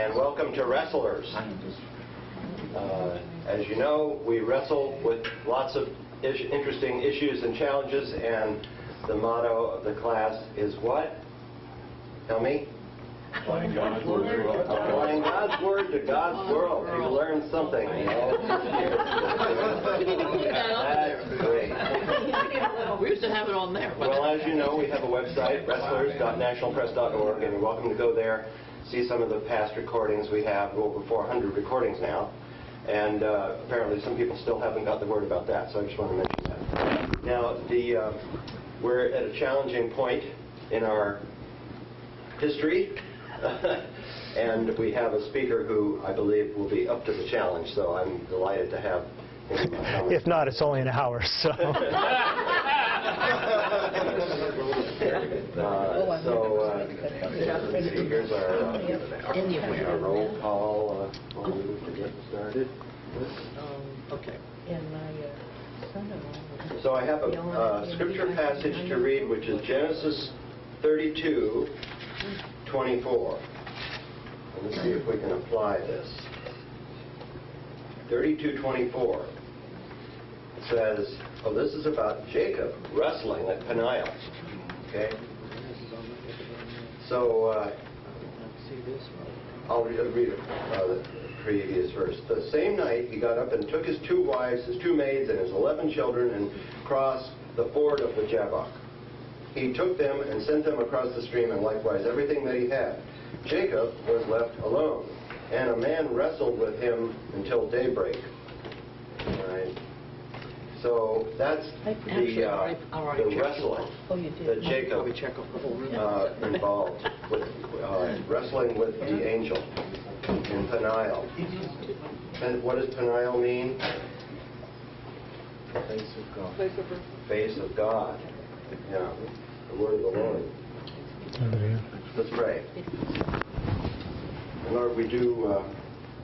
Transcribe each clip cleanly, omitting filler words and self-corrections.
and welcome to Wrestlers. As you know, we wrestle with lots of interesting issues and challenges, and the motto of the class is what? Tell me? Applying God's Word to God's world. Applying God's Word to God's world. You learned something. You know? That's great. We used to have it on there. Well, as you know, we have a website, wrestlers.nationalpress.org, and you're welcome to go there, see some of the past recordings. We have over 400 recordings now, and apparently some people still haven't got the word about that, so I just want to mention that. Now, we're at a challenging point in our history, and we have a speaker who I believe will be up to the challenge, so I'm delighted to have him. If not, it's only an hour, so. Here's our roll call to get started. Okay. So I have a scripture passage to read, which is Genesis 32:24. Let's see if we can apply this. 32:24. It says, oh, this is about Jacob wrestling at Peniel. Okay? So I'll read the previous verse. The same night he got up and took his 2 wives, his 2 maids, and his 11 children, and crossed the ford of the Jabbok. He took them and sent them across the stream, and likewise everything that he had. Jacob was left alone, and a man wrestled with him until daybreak. All right. So that's the wrestling that Jacob involved with wrestling with the angel in Peniel. And what does Peniel mean? Face of God. Face of God. Yeah, the word of the Lord. Let's pray. Lord, we do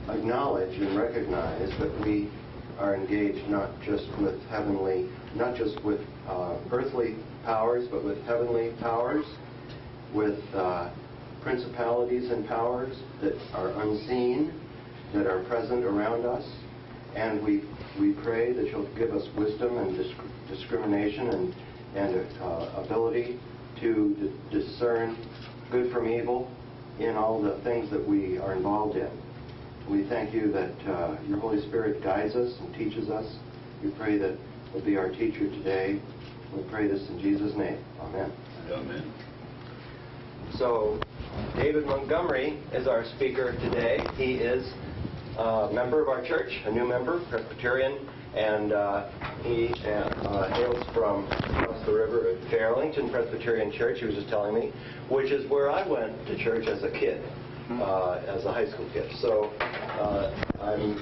acknowledge and recognize that we are engaged not just with earthly powers, but with heavenly powers, with principalities and powers that are unseen, that are present around us, and we pray that you'll give us wisdom and discrimination and ability to discern good from evil in all the things that we are involved in. We thank you that your Holy Spirit guides us and teaches us. We pray that will be our teacher today. We pray this in Jesus' name. Amen. Amen. So, David Montgomery is our speaker today. He is a member of our church, a new member, Presbyterian, and he hails from across the river at Fairlington Presbyterian Church, he was just telling me, which is where I went to church as a kid. As a high school kid. So I'm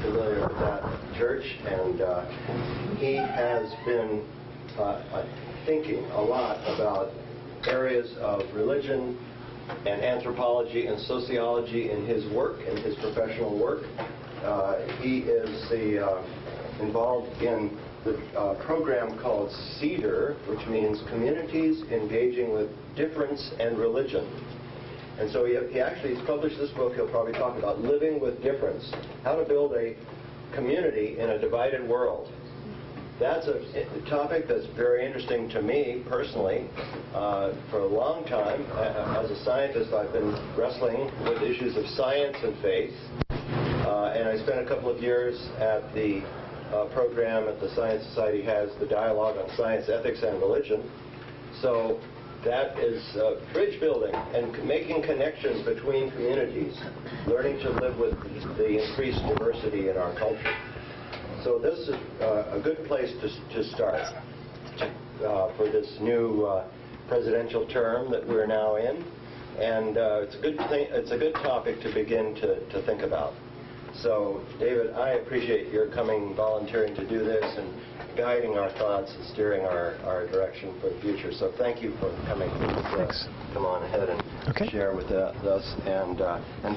familiar with that church, and he has been thinking a lot about areas of religion and anthropology and sociology in his work, in his professional work. He is involved in the program called Cedar, which means Communities Engaging with Difference and Religion. And so he's published this book. He'll probably talk about living with difference, how to build a community in a divided world. That's a topic that's very interesting to me personally. For a long time, as a scientist, I've been wrestling with issues of science and faith. And I spent a couple of years at the program that the Science Society has, the Dialogue on Science, Ethics, and Religion. So that is bridge building and making connections between communities, learning to live with the increased diversity in our culture. So this is a good place to start for this new presidential term that we're now in, and it's a good topic to begin to think about. So, David, I appreciate your coming, volunteering to do this, and guiding our thoughts and steering our direction for the future. So thank you for coming. Please come on ahead and Okay. share with us and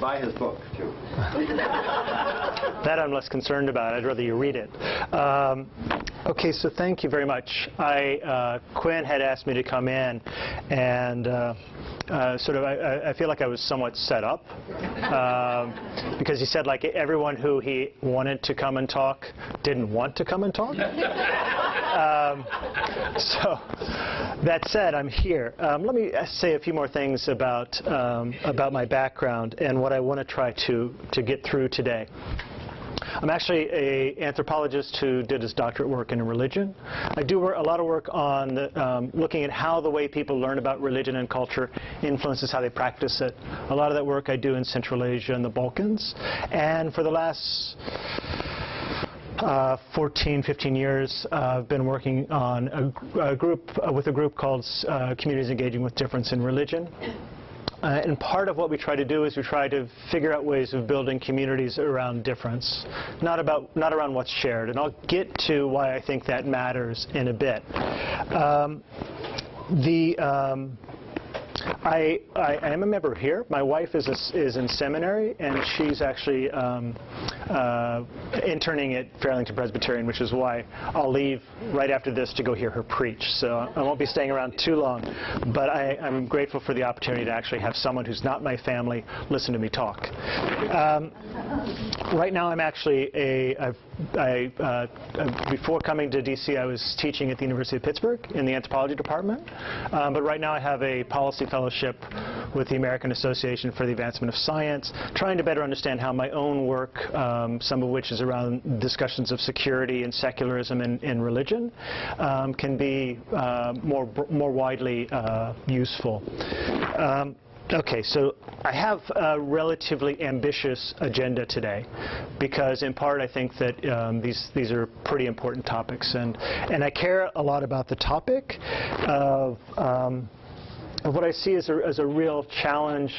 buy his book too. That I'm less concerned about. I'd rather you read it. Okay, so thank you very much. Quinn had asked me to come in, and I feel like I was somewhat set up because he said like everyone who he wanted to come and talk didn't want to come and talk. So that said, I'm here. Let me say a few more things about my background and what I want to try to get through today. I'm actually an anthropologist who did his doctorate work in religion. I do a lot of work on looking at how the way people learn about religion and culture influences how they practice it. A lot of that work I do in Central Asia and the Balkans. And for the last 14, 15 years, I've been working on a group called Communities Engaging with Difference in Religion. And part of what we try to do is we try to figure out ways of building communities around difference, not around what's shared. And I'll get to why I think that matters in a bit. I am a member here. My wife is in seminary, and she's actually interning at Fairlington Presbyterian, which is why I'll leave right after this to go hear her preach. So I won't be staying around too long. But I'm grateful for the opportunity to actually have someone who's not my family listen to me talk. Right now, I'm actually before coming to D.C., I was teaching at the University of Pittsburgh in the anthropology department. But right now, I have a policy fellowship with the American Association for the Advancement of Science, trying to better understand how my own work, some of which is around discussions of security and secularism and religion, can be more widely useful. Okay, so I have a relatively ambitious agenda today because in part I think that these are pretty important topics, and I care a lot about the topic of what I see as a real challenge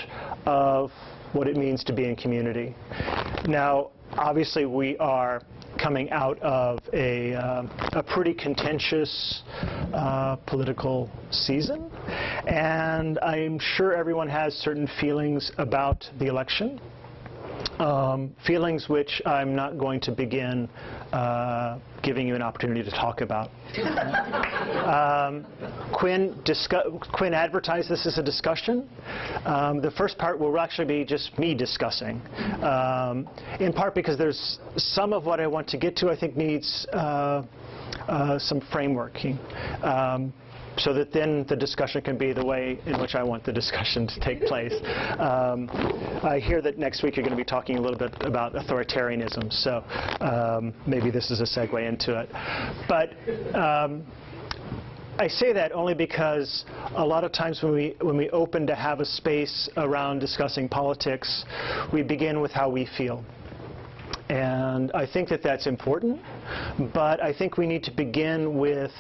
of what it means to be in community. Now, obviously we are coming out of a pretty contentious political season, and I'm sure everyone has certain feelings about the election, feelings which I'm not going to begin giving you an opportunity to talk about. Quinn advertised this as a discussion. The first part will actually be just me discussing, in part because there's some of what I want to get to I think needs some frameworking. So that then the discussion can be the way in which I want the discussion to take place. I hear that next week you're going to be talking a little bit about authoritarianism, so maybe this is a segue into it. But I say that only because a lot of times when we open to have a space around discussing politics, we begin with how we feel. And I think that that's important, but I think we need to begin with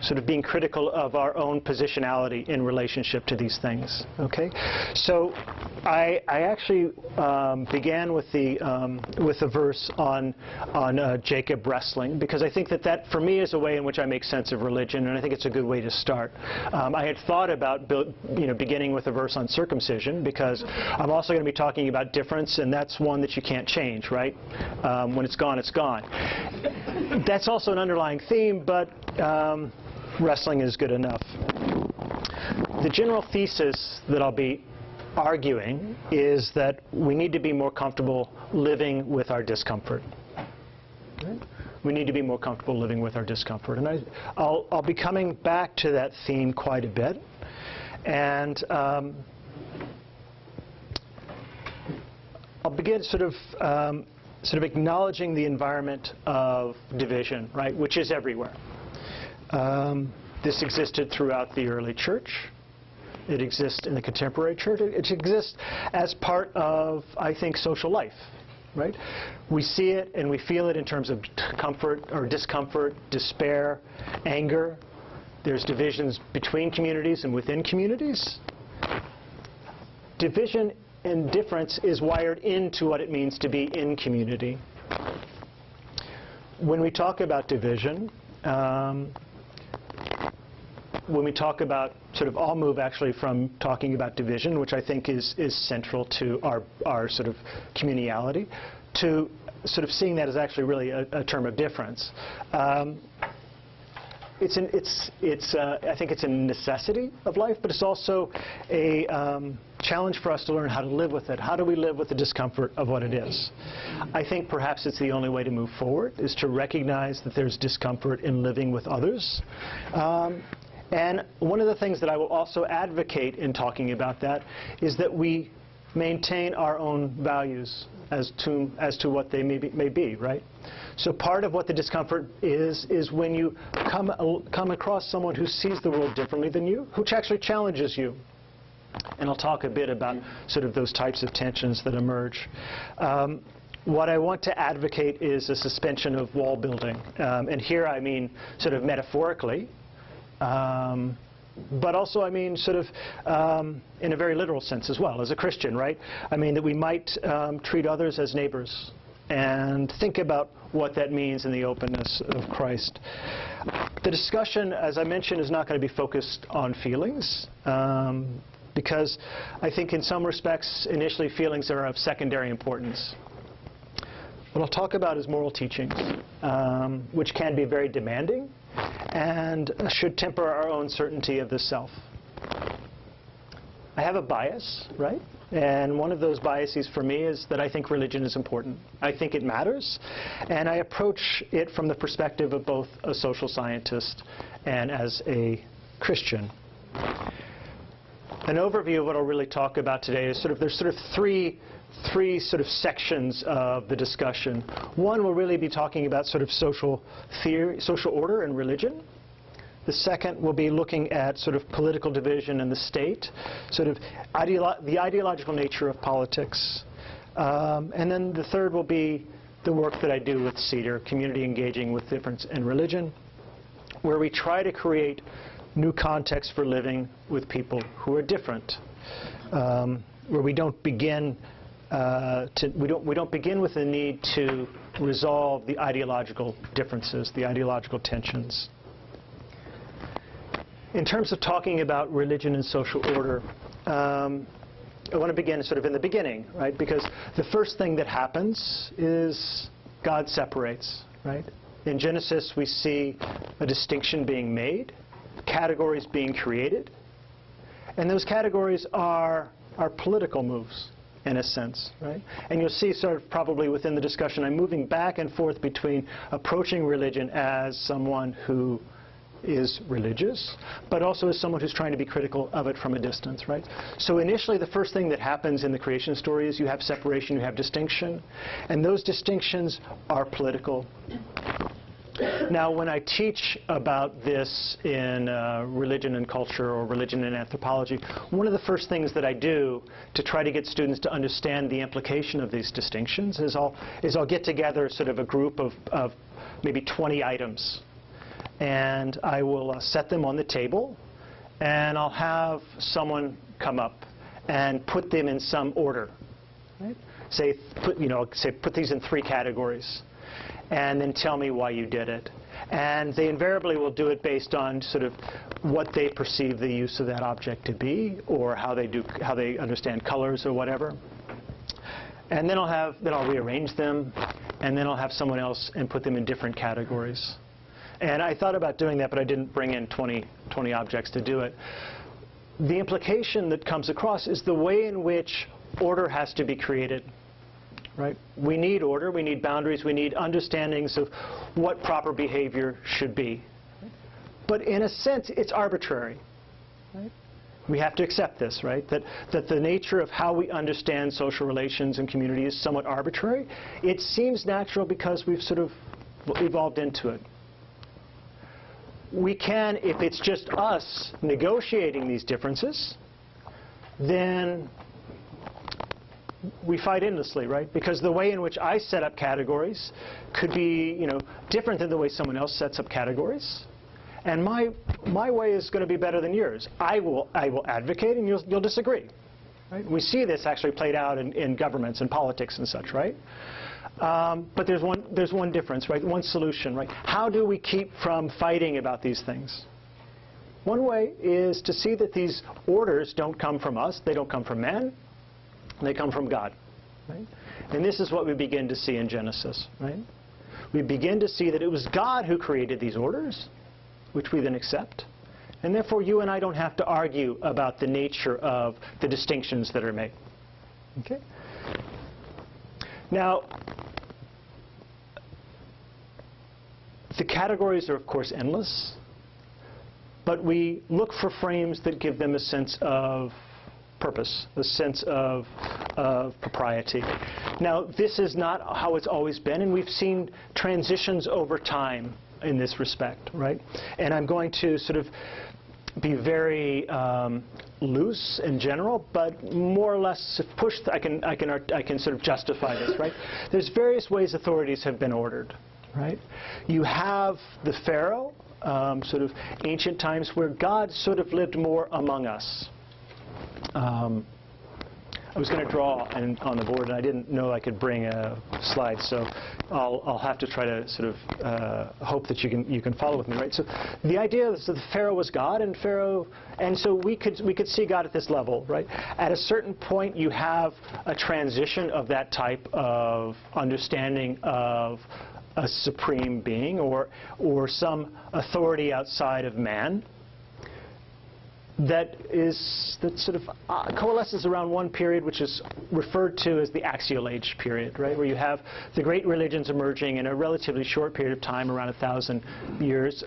sort of being critical of our own positionality in relationship to these things. Okay, so I actually began with the verse on Jacob wrestling, because I think that for me is a way in which I make sense of religion, and I think it's a good way to start. I had thought about beginning with a verse on circumcision, because I'm also going to be talking about difference, and that's one that you can't change, right? When it's gone, it's gone. That's also an underlying theme, but wrestling is good enough. The general thesis that I'll be arguing is that we need to be more comfortable living with our discomfort. Right? We need to be more comfortable living with our discomfort. And I'll be coming back to that theme quite a bit. And I'll begin sort of acknowledging the environment of division, right, which is everywhere. This existed throughout the early church. It exists in the contemporary church. It exists as part of, I think, social life, right? We see it and we feel it in terms of comfort or discomfort, despair, anger. There's divisions between communities and within communities. Division and difference is wired into what it means to be in community. When we talk about division, when we talk about I'll move actually from talking about division, which I think is central to our sort of communality, to seeing that as actually really a term of difference. I think it's a necessity of life, but it's also a challenge for us to learn how to live with it. How do we live with the discomfort of what it is? I think perhaps it's the only way to move forward, is to recognize that there's discomfort in living with others. And one of the things that I will also advocate in talking about that is that we maintain our own values as to what they may be, right? So part of what the discomfort is when you come across someone who sees the world differently than you, who actually challenges you. And I'll talk a bit about those types of tensions that emerge. What I want to advocate is a suspension of wall building. And here I mean metaphorically, but also I mean in a very literal sense as well, as a Christian, right? I mean that we might treat others as neighbors and think about what that means in the openness of Christ. The discussion, as I mentioned, is not going to be focused on feelings, because I think in some respects, initially, feelings are of secondary importance. What I'll talk about is moral teachings, which can be very demanding and should temper our own certainty of the self. I have a bias, right? And one of those biases for me is that I think religion is important. I think it matters. And I approach it from the perspective of both a social scientist and as a Christian. An overview of what I'll really talk about today is there's three sections of the discussion. One will really be talking about social theory, social order and religion. The second will be looking at political division in the state, the ideological nature of politics. And then the third will be the work that I do with Cedar, Community Engaging with Difference in Religion, where we try to create new contexts for living with people who are different, where we don't begin we don't begin with the need to resolve the ideological differences, the ideological tensions. In terms of talking about religion and social order, I want to begin in the beginning, right? Because the first thing that happens is God separates, right? In Genesis, we see a distinction being made, categories being created, and those categories are political moves, in a sense, right? And you'll see probably within the discussion, I'm moving back and forth between approaching religion as someone who is religious, but also as someone who's trying to be critical of it from a distance, right? So initially, the first thing that happens in the creation story is you have separation, you have distinction, and those distinctions are political. Now, when I teach about this in religion and culture or religion and anthropology, one of the first things that I do to try to get students to understand the implication of these distinctions is I'll get together a group of maybe 20 items. And I will set them on the table, and I'll have someone come up and put them in some order. Right? Put these in 3 categories, and then tell me why you did it. And they invariably will do it based on what they perceive the use of that object to be, or how they understand colors or whatever. And then I'll rearrange them, and then I'll have someone else and put them in different categories. And I thought about doing that, but I didn't bring in 20 objects to do it. The implication that comes across is the way in which order has to be created. Right? We need order, we need boundaries, we need understandings of what proper behavior should be. But in a sense, it's arbitrary. Right? We have to accept this, right? That the nature of how we understand social relations and community is somewhat arbitrary. It seems natural because we've evolved into it. We can, if it's just us negotiating these differences, then we fight endlessly, right? Because the way in which I set up categories could be, different than the way someone else sets up categories. And my way is going to be better than yours. I will advocate, and you'll disagree. Right? We see this actually played out in governments and politics and such, right? But there's one difference, right? One solution, right? How do we keep from fighting about these things? One way is to see that these orders don't come from us, they don't come from man, they come from God. Right? And this is what we begin to see in Genesis. Right? We begin to see that it was God who created these orders, which we then accept. And therefore, you and I don't have to argue about the nature of the distinctions that are made. Okay? Now, the categories are, of course, endless. But we look for frames that give them a sense of purpose, a sense of propriety. Now, this is not how it's always been, and we've seen transitions over time in this respect, right? And I'm going to sort of be very loose in general, but more or less push. I can sort of justify this, right? There's various ways authorities have been ordered, right? You have the Pharaoh. Sort of ancient times where God sort of lived more among us. I was going to draw on the board, and I didn't know I could bring a slide, so I'll have to try to sort of hope that you can follow with me, right? So the idea is that the Pharaoh was God, and so we could see God at this level, right? At a certain point, you have a transition of that type of understanding of a supreme being or some authority outside of man that sort of coalesces around one period which is referred to as the Axial Age period, right, where you have the great religions emerging in a relatively short period of time, around 1,000 years.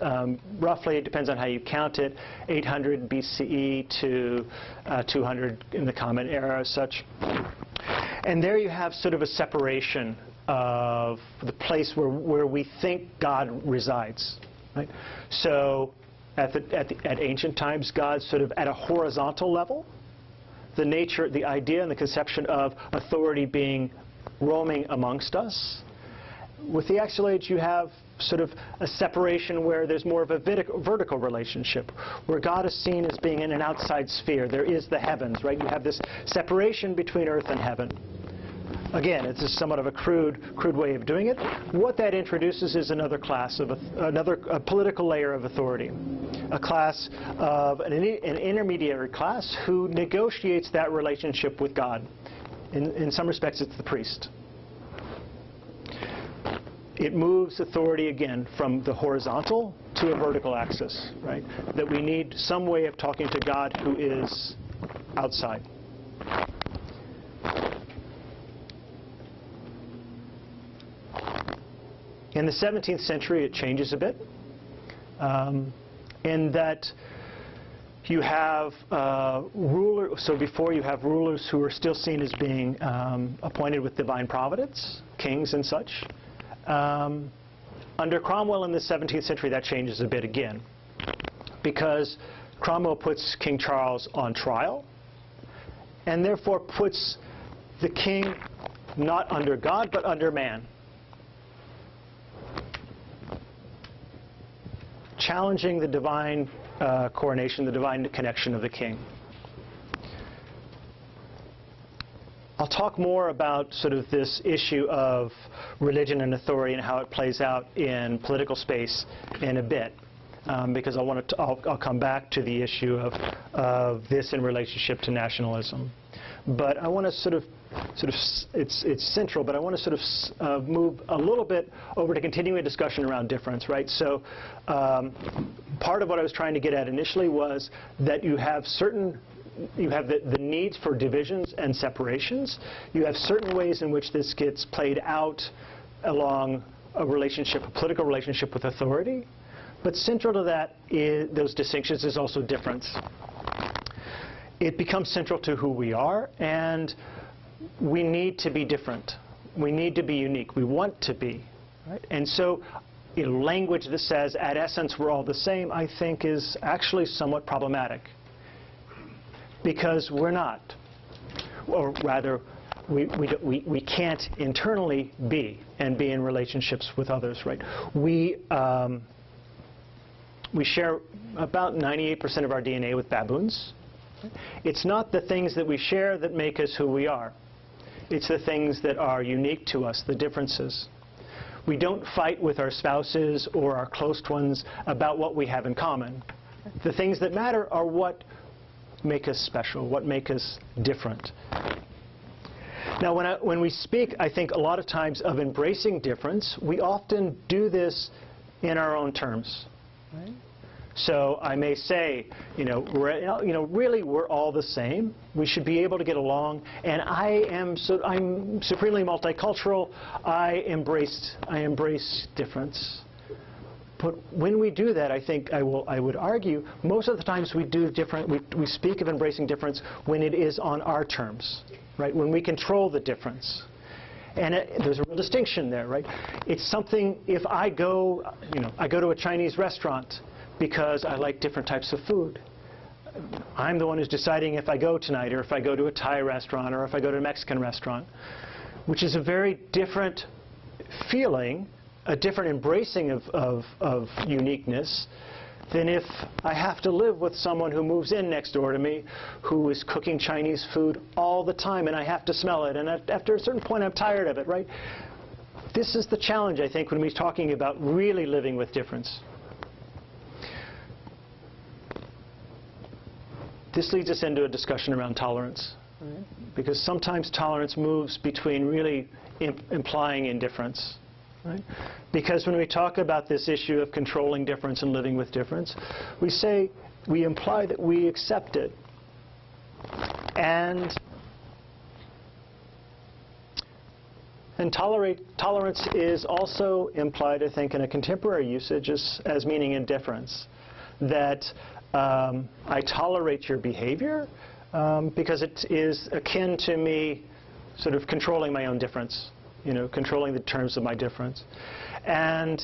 Roughly, it depends on how you count it, 800 BCE to 200 in the Common Era as such. And there you have sort of a separation of the place where we think God resides, right? So at ancient times, God's sort of at a horizontal level. The nature, the idea and the conception of authority being roaming amongst us. With the Axial Age, you have sort of a separation where there's more of a vertical relationship, where God is seen as being in an outside sphere. There is the heavens, right? You have this separation between earth and heaven. Again, it's somewhat of a crude way of doing it. What that introduces is another class of a political layer of authority, a class of an intermediary class who negotiates that relationship with God. In some respects, it's the priest. It moves authority again from the horizontal to a vertical axis, right? That we need some way of talking to God who is outside. In the 17th century, it changes a bit, in that you have rulers. So before, you have rulers who are still seen as being appointed with divine providence, kings and such. Under Cromwell in the 17th century, that changes a bit again, because Cromwell puts King Charles on trial, and therefore puts the king not under God, but under man, challenging the divine coronation, the divine connection of the king. I'll talk more about sort of this issue of religion and authority and how it plays out in political space in a bit, because I'll come back to the issue of this in relationship to nationalism. But I want to it's central, but I want to sort of move a little bit over to continuing a discussion around difference, right? So part of what I was trying to get at initially was that you have the needs for divisions and separations. You have certain ways in which this gets played out along a political relationship with authority. But central to that those distinctions is also difference. It becomes central to who we are, and we need to be different. We need to be unique. We want to be, right? And so language that says, at essence, we're all the same, I think is actually somewhat problematic. Because we're not. Or rather, we can't internally be and be in relationships with others, right? We share about 98% of our DNA with baboons. It's not the things that we share that make us who we are. It's the things that are unique to us, the differences. We don't fight with our spouses or our close ones about what we have in common. The things that matter are what make us special, what make us different. Now, when we speak, I think a lot of times of embracing difference, we often do this in our own terms. Right? So I may say, really we're all the same. We should be able to get along. And I'm supremely multicultural. I embrace difference. But when we do that, I think I would argue most of the times we speak of embracing difference when it is on our terms, right? When we control the difference. And there's a real distinction there, right? It's something, if I go to a Chinese restaurant because I like different types of food. I'm the one who's deciding if I go tonight, or if I go to a Thai restaurant, or if I go to a Mexican restaurant, which is a very different feeling, a different embracing of uniqueness than if I have to live with someone who moves in next door to me who is cooking Chinese food all the time, and I have to smell it, and after a certain point I'm tired of it, right? This is the challenge, I think, when we're talking about really living with difference. This leads us into a discussion around tolerance, right? Because sometimes tolerance moves between really implying indifference. Right? Because when we talk about this issue of controlling difference and living with difference, we imply that we accept it. And tolerance is also implied, I think, in a contemporary usage as meaning indifference. That I tolerate your behavior because it is akin to me sort of controlling my own difference. Controlling the terms of my difference. And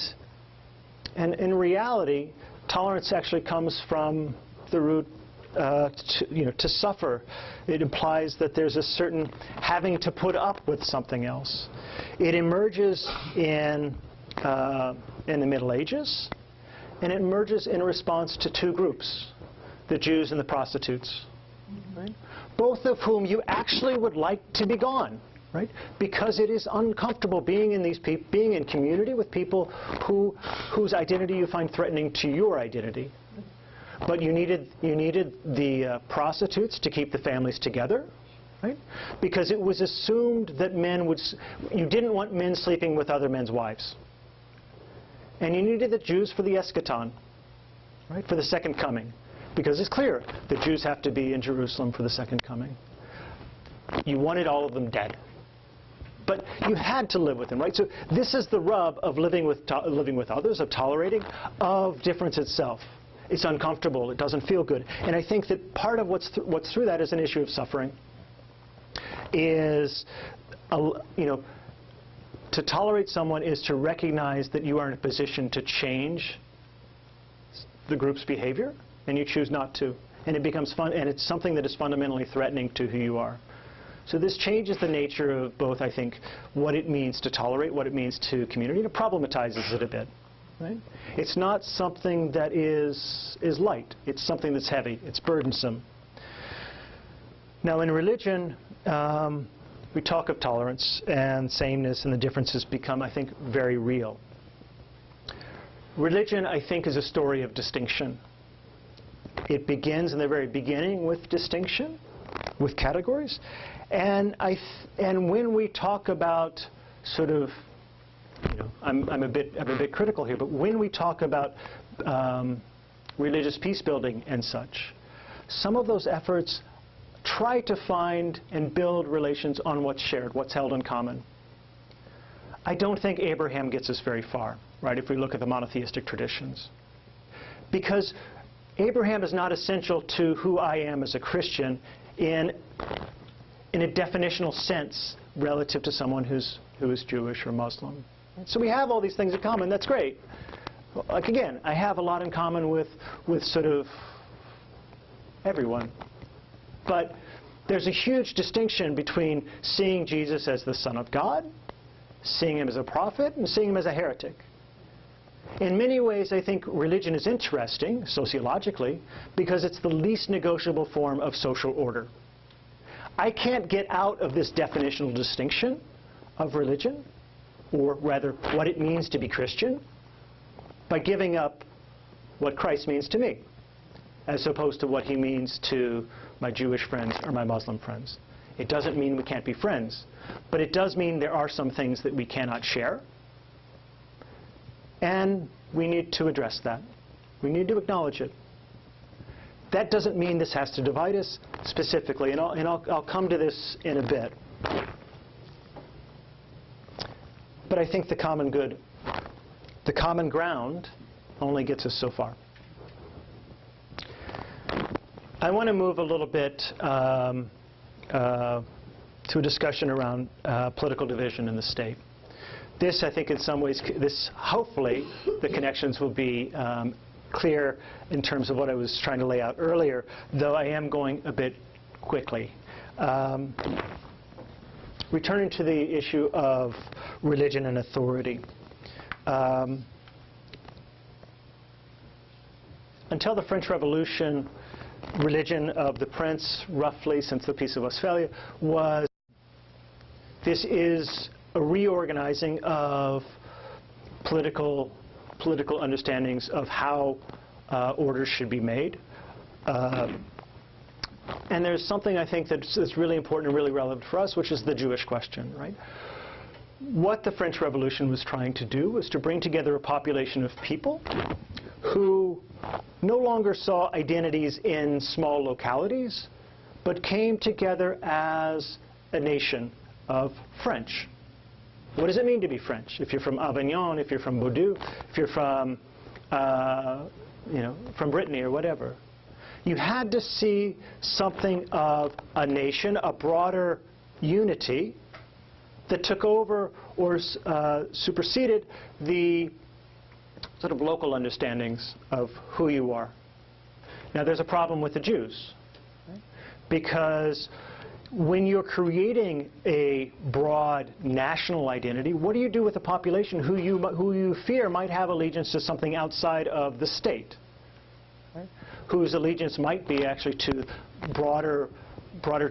in reality, tolerance actually comes from the root to suffer. It implies that there's a certain having to put up with something else. It emerges in the Middle Ages, and it emerges in response to two groups, the Jews and the prostitutes, right? Both of whom you actually would like to be gone. Right? Because it is uncomfortable being in community with people whose identity you find threatening to your identity. But you needed the prostitutes to keep the families together, right? Because it was assumed that you didn't want men sleeping with other men's wives. And you needed the Jews for the eschaton, right? For the second coming. Because it's clear the Jews have to be in Jerusalem for the second coming. You wanted all of them dead. But you had to live with them, right? So this is the rub of living with others, of tolerating, of difference itself. It's uncomfortable. It doesn't feel good. And I think that part of what's through that is an issue of suffering. To tolerate someone is to recognize that you are in a position to change the group's behavior, and you choose not to. And it becomes fun, and it's something that is fundamentally threatening to who you are. So this changes the nature of both, I think, what it means to tolerate, what it means to community, and it problematizes it a bit. Right? It's not something that is light. It's something that's heavy. It's burdensome. Now, in religion, we talk of tolerance and sameness, and the differences become, I think, very real. Religion, I think, is a story of distinction. It begins in the very beginning with distinction, with categories. And when we talk about sort of, I'm a bit critical here, but when we talk about religious peace building and such, some of those efforts try to find and build relations on what's shared, what's held in common. I don't think Abraham gets us very far, right, if we look at the monotheistic traditions. Because Abraham is not essential to who I am as a Christian in a definitional sense relative to someone who is Jewish or Muslim. So we have all these things in common. That's great. Like, again, I have a lot in common with sort of everyone. But there's a huge distinction between seeing Jesus as the Son of God, seeing him as a prophet, and seeing him as a heretic. In many ways, I think religion is interesting, sociologically, because it's the least negotiable form of social order. I can't get out of this definitional distinction of religion, or rather what it means to be Christian, by giving up what Christ means to me. as opposed to what he means to my Jewish friends or my Muslim friends. It doesn't mean we can't be friends, but it does mean there are some things that we cannot share, and we need to address that. We need to acknowledge it. That doesn't mean this has to divide us specifically, and I'll come to this in a bit. But I think the common good, the common ground, only gets us so far. I want to move a little bit to a discussion around political division in the state. This, I think, in some ways, hopefully, the connections will be clear in terms of what I was trying to lay out earlier, though I am going a bit quickly. Returning to the issue of religion and authority. Until the French Revolution, religion of the prince, roughly since the Peace of Westphalia, this is a reorganizing of political understandings of how orders should be made. And there's something I think that's really important and really relevant for us, which is the Jewish question, right? What the French Revolution was trying to do was to bring together a population of people who no longer saw identities in small localities, but came together as a nation of French. What does it mean to be French? If you're from Avignon, if you're from Bordeaux, if you're from Brittany or whatever, you had to see something of a nation, a broader unity that took over or superseded the sort of local understandings of who you are. Now, there's a problem with the Jews, right? Because when you're creating a broad national identity, what do you do with a population who you fear might have allegiance to something outside of the state, right? Whose allegiance might be actually to broader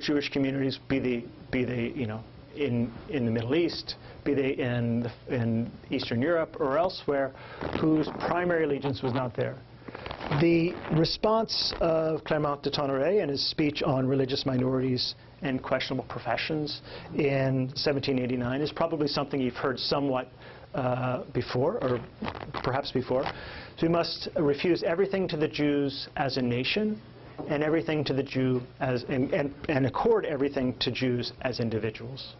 Jewish communities, be they in the Middle East, be they in Eastern Europe or elsewhere, whose primary allegiance was not there. The response of Clément de Tonneray in his speech on religious minorities and questionable professions in 1789 is probably something you've heard somewhat before, or perhaps before. So we must refuse everything to the Jews as a nation, and everything to the Jew as and accord everything to Jews as individuals.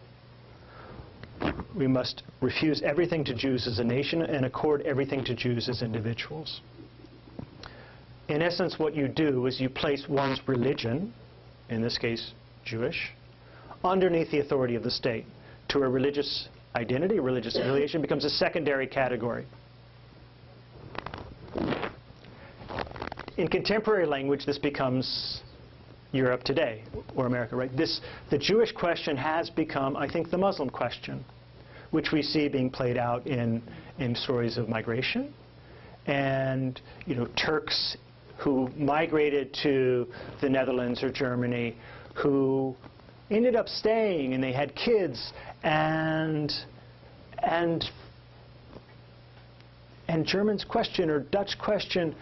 We must refuse everything to Jews as a nation and accord everything to Jews as individuals. In essence, what you do is you place one's religion, in this case Jewish, underneath the authority of the state. To a religious identity, a religious affiliation becomes a secondary category. In contemporary language, this becomes Europe today, or America, right? The Jewish question has become, I think, the Muslim question, which we see being played out in stories of migration. And, Turks who migrated to the Netherlands or Germany, who ended up staying, and they had kids, and Germans question, or Dutch question,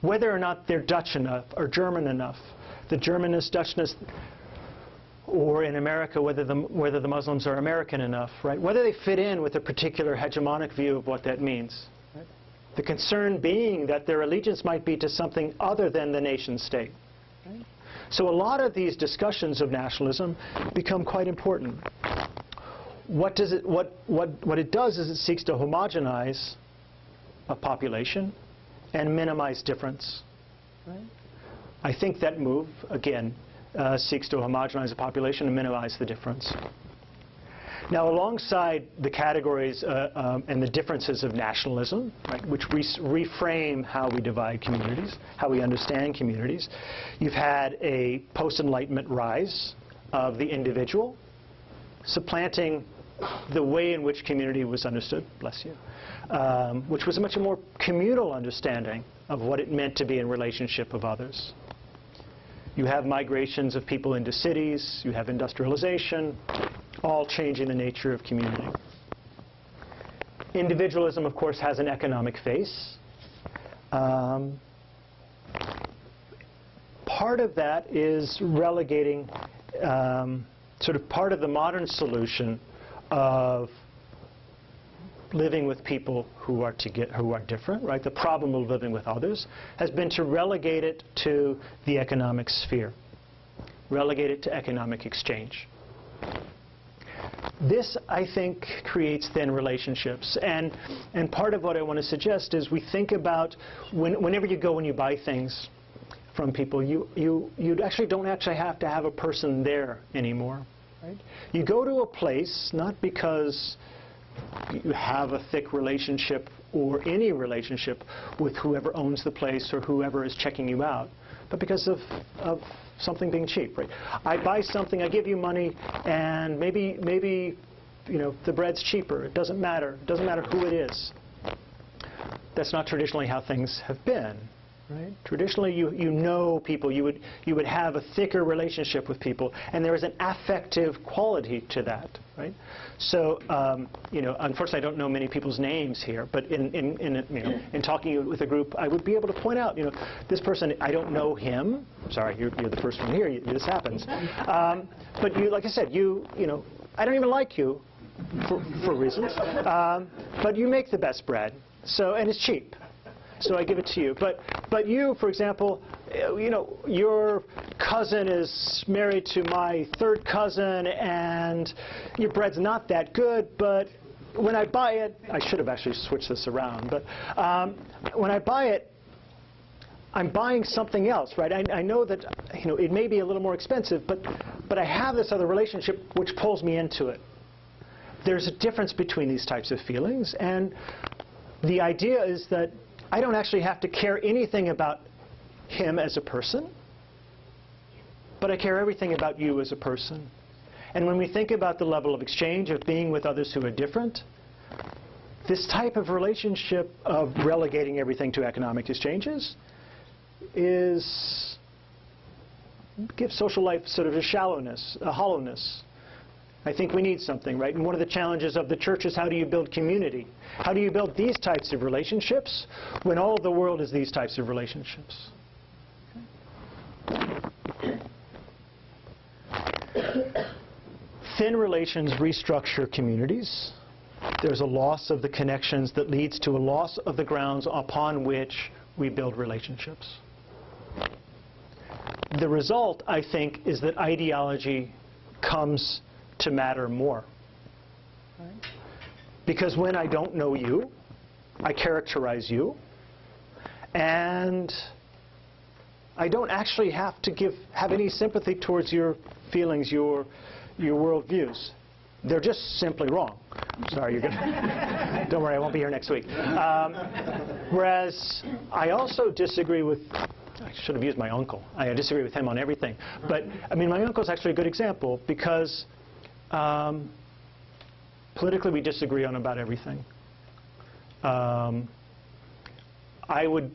whether or not they're Dutch enough or German enough. The Germanness, Dutchness, or in America, whether the Muslims are American enough, right? Whether they fit in with a particular hegemonic view of what that means. Right? The concern being that their allegiance might be to something other than the nation state. Right? So a lot of these discussions of nationalism become quite important. What it does is it seeks to homogenize a population and minimize difference. Right? I think that move, again, seeks to homogenize the population and minimize the difference. Now, alongside the categories and the differences of nationalism, right, which reframe how we divide communities, how we understand communities, you've had a post-Enlightenment rise of the individual, supplanting the way in which community was understood, bless you, which was a much more communal understanding of what it meant to be in relationship with others. You have migrations of people into cities, you have industrialization, all changing the nature of community. Individualism, of course, has an economic face. part of that is relegating sort of part of the modern solution of living with people who are different, right? The problem of living with others has been to relegate it to the economic sphere, relegate it to economic exchange. This, I think, creates then relationships. And part of what I want to suggest is we think about whenever you go and you buy things from people, you actually don't actually have to have a person there anymore. Right? You go to a place not because you have a thick relationship or any relationship with whoever owns the place or whoever is checking you out, but because of something being cheap. Right? I buy something, I give you money, and maybe the bread's cheaper. It doesn't matter. It doesn't matter who it is. That's not traditionally how things have been. Right? Traditionally, you know people. You would have a thicker relationship with people, and there is an affective quality to that. Right? So, unfortunately, I don't know many people's names here, but in talking with a group, I would be able to point out, this person, I don't know him. Sorry, you're the first one here. This happens. But like I said, I don't even like you for reasons. But you make the best bread, and it's cheap. So I give it to you. But you, for example, your cousin is married to my third cousin, and your bread's not that good, but when I buy it, I should have actually switched this around, but when I buy it, I'm buying something else, right? I know that it may be a little more expensive, but I have this other relationship which pulls me into it. There's a difference between these types of feelings, and the idea is that I don't actually have to care anything about him as a person, but I care everything about you as a person. And when we think about the level of exchange, of being with others who are different, this type of relationship of relegating everything to economic exchanges gives social life sort of a shallowness, a hollowness. I think we need something, right? And one of the challenges of the church is, how do you build community? How do you build these types of relationships when all of the world is these types of relationships? Thin relations restructure communities. There's a loss of the connections that leads to a loss of the grounds upon which we build relationships. The result, I think, is that ideology comes to matter more. Right? Because when I don't know you, I characterize you, and I don't actually have to have any sympathy towards your feelings, your worldviews. They're just simply wrong. Sorry, you're gonna. Don't worry, I won't be here next week. Whereas I also disagree with. I should have used my uncle. I disagree with him on everything. But I mean, my uncle's actually a good example because politically we disagree on about everything. I would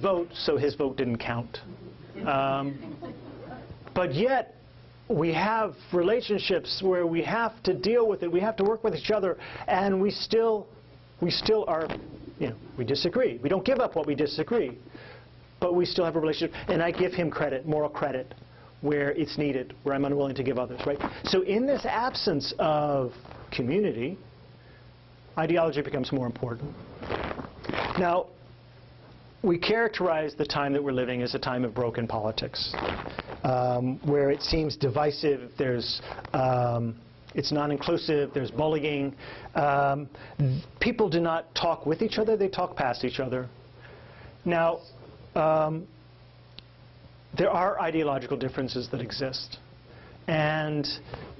vote so his vote didn't count. But yet we have relationships where we have to deal with it. We have to work with each other, and we still are, we disagree. We don't give up what we disagree, but we still have a relationship. And I give him credit, moral credit, where it's needed, where I'm unwilling to give others, right? So in this absence of community, ideology becomes more important. Now, we characterize the time that we're living as a time of broken politics, where it seems divisive. It's non-inclusive. There's bullying. People do not talk with each other. They talk past each other. Now, there are ideological differences that exist, and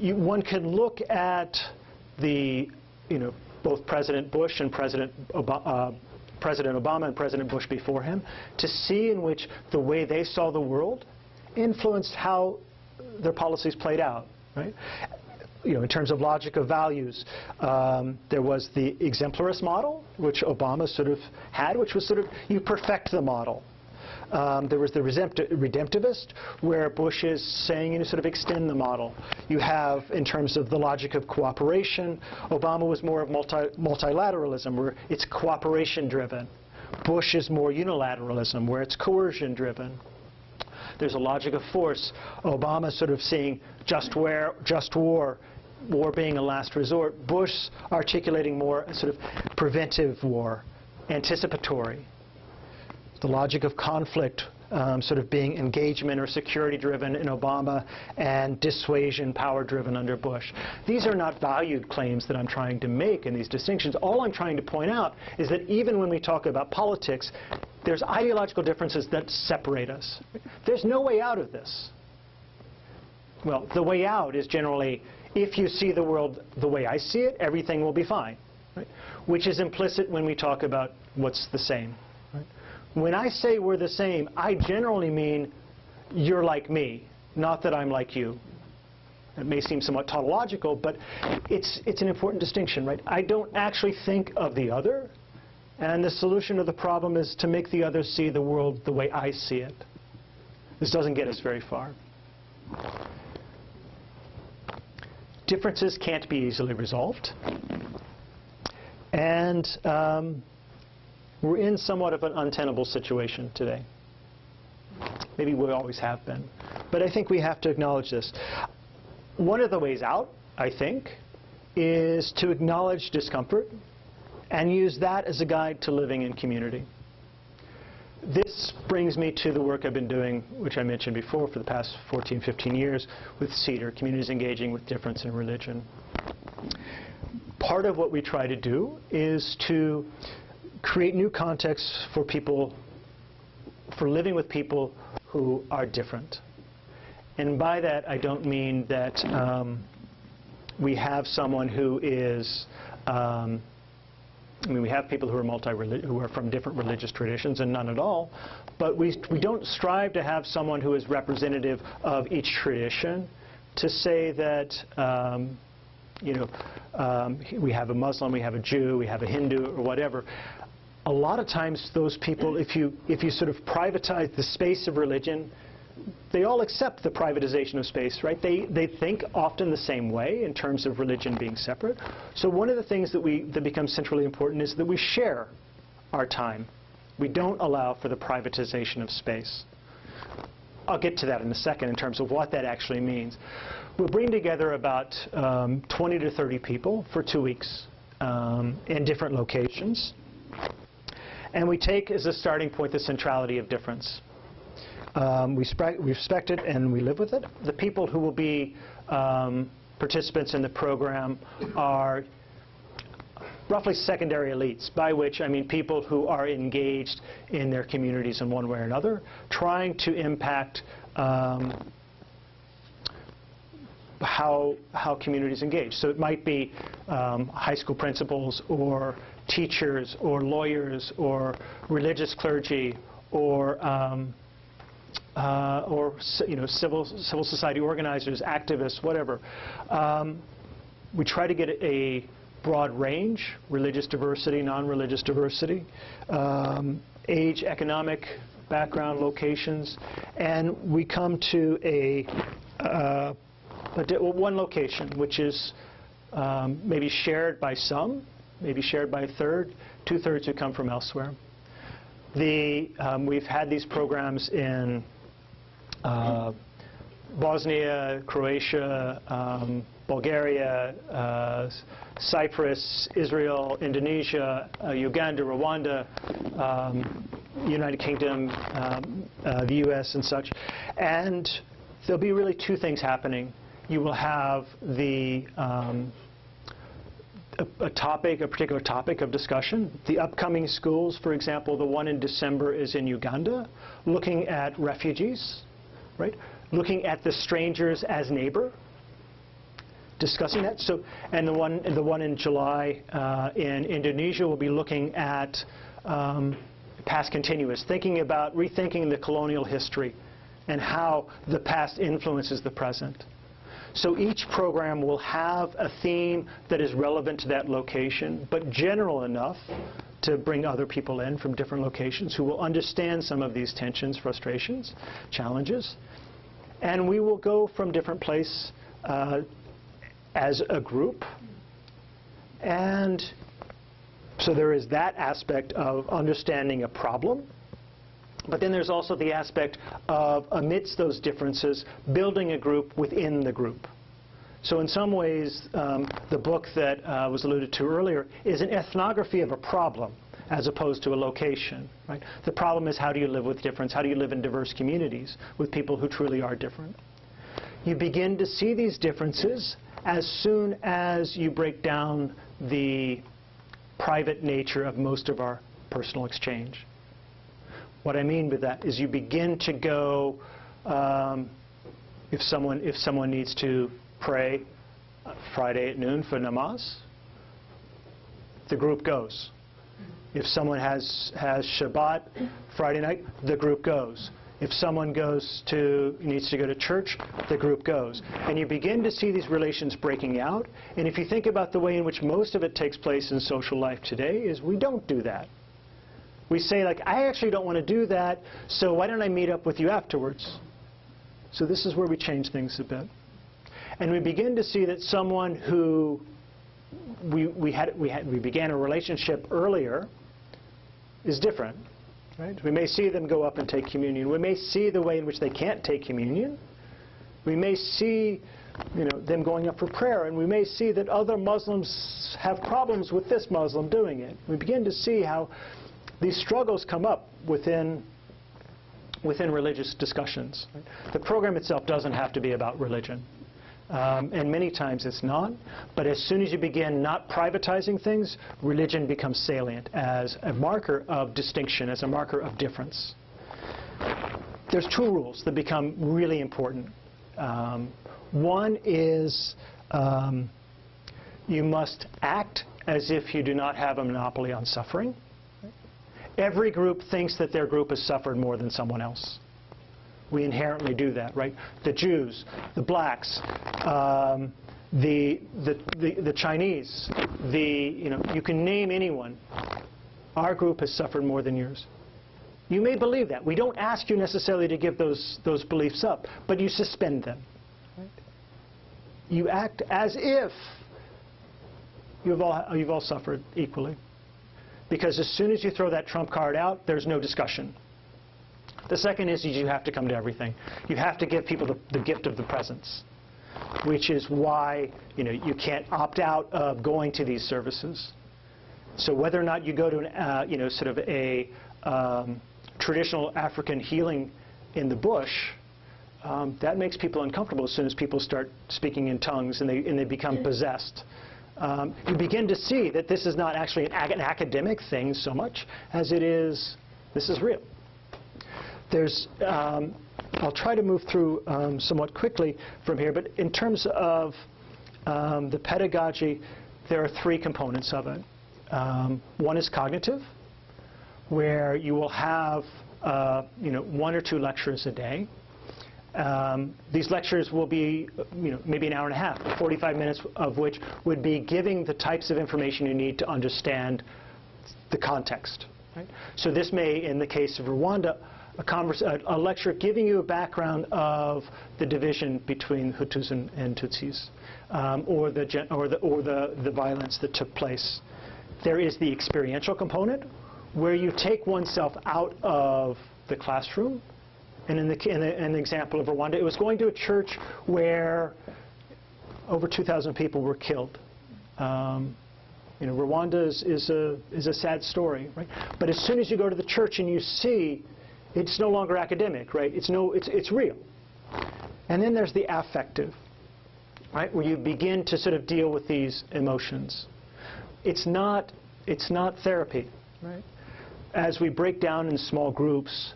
one can look at both President Bush and President Obama and President Bush before him to see in which the way they saw the world influenced how their policies played out, right? In terms of logic of values, there was the exemplarist model, which Obama sort of had, which was sort of, you perfect the model. There was the redemptivist, where Bush is saying, sort of extend the model. You have, in terms of the logic of cooperation, Obama was more of multilateralism, where it's cooperation-driven. Bush is more unilateralism, where it's coercion-driven. There's a logic of force. Obama sort of seeing just war being a last resort. Bush articulating more a sort of preventive war, anticipatory. The logic of conflict sort of being engagement or security-driven in Obama and dissuasion, power-driven under Bush. These are not valued claims that I'm trying to make in these distinctions. All I'm trying to point out is that even when we talk about politics, there's ideological differences that separate us. There's no way out of this. Well, the way out is generally, if you see the world the way I see it, everything will be fine, right? Which is implicit when we talk about what's the same. Right? When I say we're the same, I generally mean you're like me, not that I'm like you. It may seem somewhat tautological, but it's an important distinction, right? I don't actually think of the other, and the solution to the problem is to make the other see the world the way I see it. This doesn't get us very far. Differences can't be easily resolved. And we're in somewhat of an untenable situation today. Maybe we always have been. But I think we have to acknowledge this. One of the ways out, I think, is to acknowledge discomfort and use that as a guide to living in community. This brings me to the work I've been doing, which I mentioned before, for the past 14, 15 years with Cedar, Communities Engaging with Difference in Religion. Part of what we try to do is to create new contexts for people, for living with people who are different. And by that, I don't mean that we have someone who is we have people who are who are from different religious traditions, and none at all. But we don't strive to have someone who is representative of each tradition to say that we have a Muslim, we have a Jew, we have a Hindu, or whatever. A lot of times, those people, if you sort of privatize the space of religion, they all accept the privatization of space, right? They think often the same way in terms of religion being separate. So one of the things that becomes centrally important is that we share our time. We don't allow for the privatization of space. I'll get to that in a second in terms of what that actually means. We'll bring together about 20 to 30 people for 2 weeks in different locations. And we take as a starting point the centrality of difference. We respect it and we live with it. The people who will be participants in the program are roughly secondary elites, by which I mean people who are engaged in their communities in one way or another, trying to impact how communities engage. So it might be high school principals or teachers or lawyers or religious clergy or civil society organizers, activists, whatever. We try to get a broad range: religious diversity, non-religious diversity, age, economic background, locations, and we come to one location, which is maybe shared by some, maybe shared by a third, 2/3 who come from elsewhere. We've had these programs in Bosnia, Croatia, Bulgaria, Cyprus, Israel, Indonesia, Uganda, Rwanda, United Kingdom, the U.S. and such. And there'll be really two things happening. You will have a particular topic of discussion. The upcoming schools, for example, the one in December is in Uganda, looking at refugees, right? Looking at the strangers as neighbor, discussing that. So, and the one in July in Indonesia will be looking at past continuous, rethinking the colonial history and how the past influences the present. So each program will have a theme that is relevant to that location, but general enough to bring other people in from different locations who will understand some of these tensions, frustrations, challenges. And we will go from different places as a group. And so there is that aspect of understanding a problem But then there's also the aspect of, amidst those differences, building a group within the group. So in some ways, the book that was alluded to earlier is an ethnography of a problem as opposed to a location. Right? The problem is, how do you live with difference? How do you live in diverse communities with people who truly are different? You begin to see these differences as soon as you break down the private nature of most of our personal exchange. What I mean by that is you begin to go, if someone needs to pray Friday at noon for namaz, the group goes. If someone has Shabbat Friday night, the group goes. If someone needs to go to church, the group goes. And you begin to see these relations breaking out. And if you think about the way in which most of it takes place in social life today, is we don't do that. We say, like, I actually don't want to do that, so why don't I meet up with you afterwards? So this is where we change things a bit. And we begin to see that someone who we began a relationship earlier is different. Right? We may see them go up and take communion. We may see the way in which they can't take communion. We may see them going up for prayer, and we may see that other Muslims have problems with this Muslim doing it. We begin to see how these struggles come up within religious discussions. Right? The program itself doesn't have to be about religion. And many times it's not. But as soon as you begin not privatizing things, religion becomes salient as a marker of distinction, as a marker of difference. There's two rules that become really important. One is you must act as if you do not have a monopoly on suffering. Every group thinks that their group has suffered more than someone else. We inherently do that, right? The Jews, the blacks, the Chinese, you can name anyone. Our group has suffered more than yours. You may believe that. We don't ask you necessarily to give those beliefs up, but you suspend them. Right? You act as if you've all suffered equally. Because as soon as you throw that trump card out, there's no discussion. The second is you have to come to everything. You have to give people the gift of the presence, which is why you can't opt out of going to these services. So whether or not you go to sort of a traditional African healing in the bush, that makes people uncomfortable as soon as people start speaking in tongues and they become possessed. You begin to see that this is not actually an academic thing so much as it is, this is real. I'll try to move through somewhat quickly from here, but in terms of the pedagogy, there are three components of it. One is cognitive, where you will have 1 or 2 lectures a day. These lectures will be maybe an hour and a half, 45 minutes of which would be giving the types of information you need to understand the context. Right? So this may, in the case of Rwanda, a lecture giving you a background of the division between Hutus and Tutsis, or the violence that took place. There is the experiential component, where you take oneself out of the classroom. And in the example of Rwanda, it was going to a church where over 2,000 people were killed. Rwanda is a sad story, right? But as soon as you go to the church and you see, it's no longer academic, right? It's real. And then there's the affective, right? Where you begin to sort of deal with these emotions. It's not therapy, right? As we break down in small groups,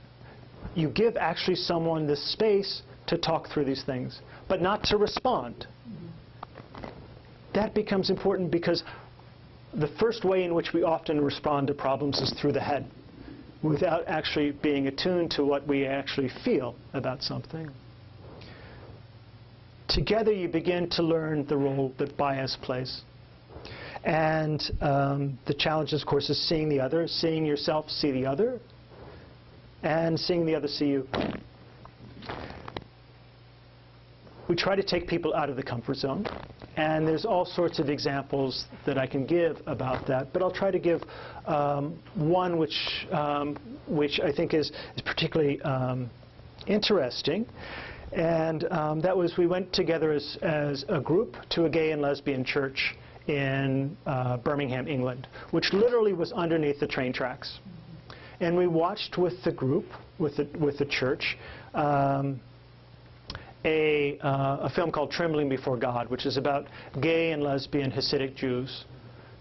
you give actually someone the space to talk through these things, but not to respond. That becomes important because the first way in which we often respond to problems is through the head, without actually being attuned to what we actually feel about something. Together you begin to learn the role that bias plays. And the challenge, of course, is seeing the other, seeing yourself see the other, and seeing the other see you. We try to take people out of the comfort zone, and there's all sorts of examples that I can give about that, but I'll try to give one which which I think is particularly interesting. And that was, we went together as a group to a gay and lesbian church in Birmingham, England, which literally was underneath the train tracks. And we watched with the group, with the church, a film called Trembling Before God, which is about gay and lesbian Hasidic Jews.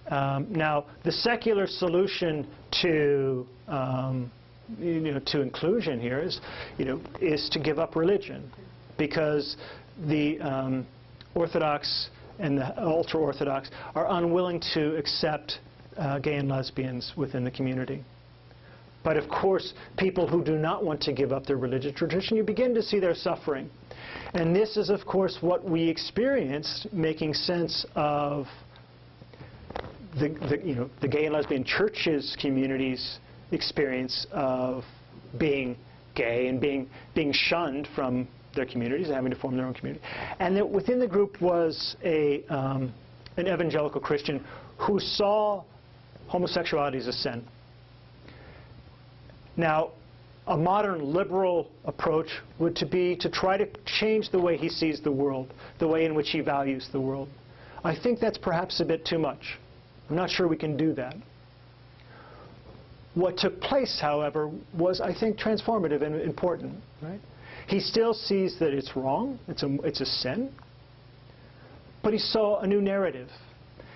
Now, the secular solution to to inclusion here is to give up religion, because the Orthodox and the ultra-Orthodox are unwilling to accept gay and lesbians within the community. But of course, people who do not want to give up their religious tradition, you begin to see their suffering. And this is, of course, what we experienced, making sense of the gay and lesbian churches community's experience of being gay and being shunned from their communities and having to form their own community. And that within the group was an evangelical Christian who saw homosexuality as a sin. Now, a modern liberal approach would be to try to change the way he sees the world, the way in which he values the world. I think that's perhaps a bit too much. I'm not sure we can do that. What took place, however, was, I think, transformative and important. Right? He still sees that it's wrong, it's a sin, but he saw a new narrative.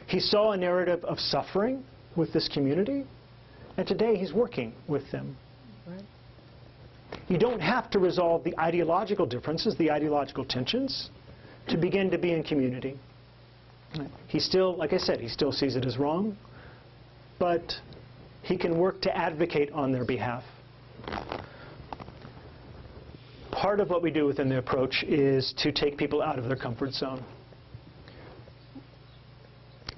He saw a narrative of suffering with this community, and today he's working with them. Right? You don't have to resolve the ideological differences, the ideological tensions, to begin to be in community. Right? He still, like I said, he still sees it as wrong, but he can work to advocate on their behalf. Part of what we do within the approach is to take people out of their comfort zone.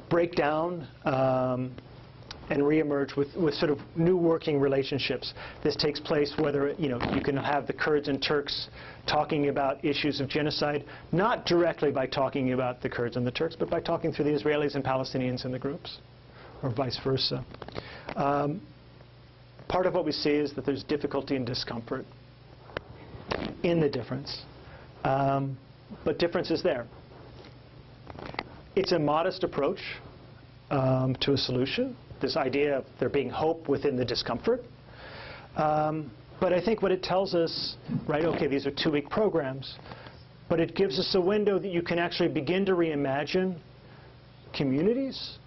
Break down and reemerge with sort of new working relationships. This takes place whether, you can have the Kurds and Turks talking about issues of genocide, not directly by talking about the Kurds and the Turks, but by talking through the Israelis and Palestinians in the groups, or vice versa. Part of what we see is that there's difficulty and discomfort in the difference, but difference is there. It's a modest approach to a solution, this idea of there being hope within the discomfort. But I think what it tells us, right, okay, these are 2-week programs, but it gives us a window that you can actually begin to reimagine communities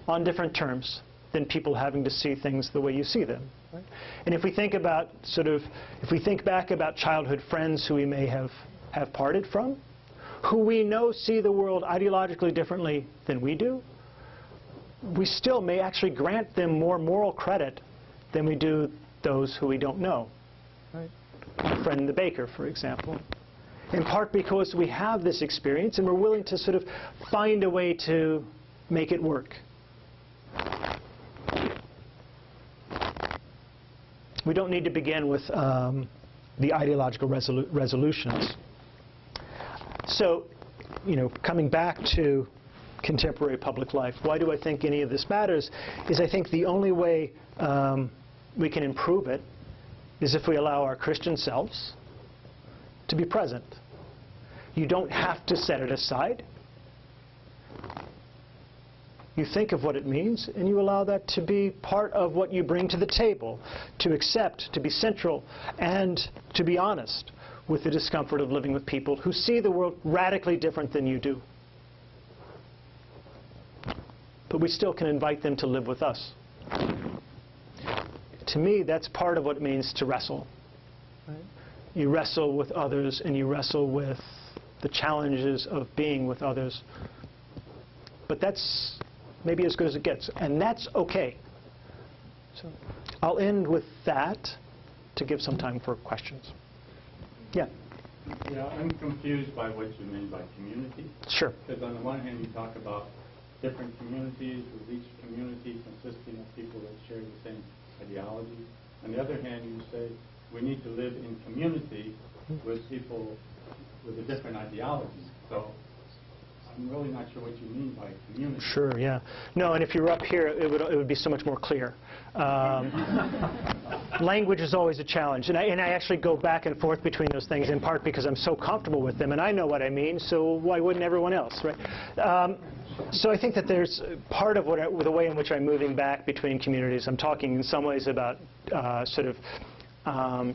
on different terms than people having to see things the way you see them. Right? And if we think about if we think back about childhood friends who we may have parted from, who we know see the world ideologically differently than we do, we still may actually grant them more moral credit than we do those who we don't know. Right? My friend the baker, for example. In part because we have this experience and we're willing to sort of find a way to make it work. We don't need to begin with the ideological resolutions. So, coming back to contemporary public life, why do I think any of this matters? Is I think the only way we can improve it is if we allow our Christian selves to be present. You don't have to set it aside. You think of what it means, and you allow that to be part of what you bring to the table, to accept, to be central, and to be honest with the discomfort of living with people who see the world radically different than you do. But we still can invite them to live with us. To me, that's part of what it means to wrestle. Right? You wrestle with others, and you wrestle with the challenges of being with others. But that's maybe as good as it gets, and that's okay. So I'll end with that to give some time for questions. Yeah? Yeah, I'm confused by what you mean by community. Sure. Because on the one hand, you talk about different communities, with each community consisting of people that share the same ideology. On the other hand, you say we need to live in community with people with a different ideology. So I'm really not sure what you mean by community. Sure, yeah. No, and if you were up here, it would be so much more clear. Language is always a challenge, and I actually go back and forth between those things, in part because I'm so comfortable with them, and I know what I mean, so why wouldn't everyone else, right? So I think that there's part of the way in which I'm moving back between communities. I'm talking in some ways about sort of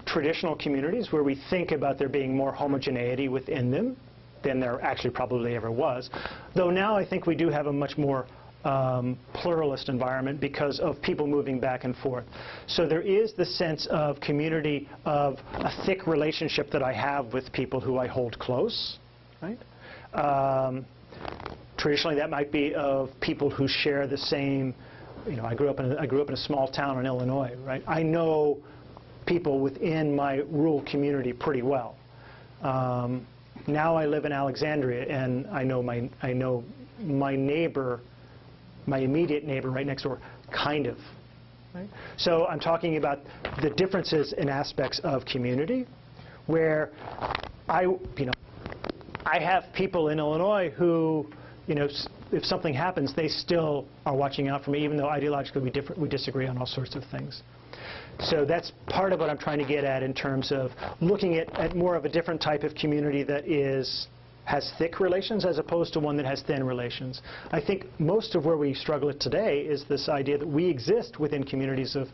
traditional communities where we think about there being more homogeneity within them than there actually probably ever was. Though now I think we do have a much more pluralist environment because of people moving back and forth. So there is the sense of community, of a thick relationship that I have with people who I hold close, right? Traditionally, that might be of people who share the same. You know, I grew up in a small town in Illinois, right? I know people within my rural community pretty well. Now I live in Alexandria, and I know my neighbor, my immediate neighbor right next door, kind of. Right? So I'm talking about the differences in aspects of community, where I have people in Illinois who, if something happens, they still are watching out for me, even though ideologically we disagree on all sorts of things. So that's part of what I'm trying to get at in terms of looking at more of a different type of community that has thick relations as opposed to one that has thin relations. I think most of where we struggle today is this idea that we exist within communities of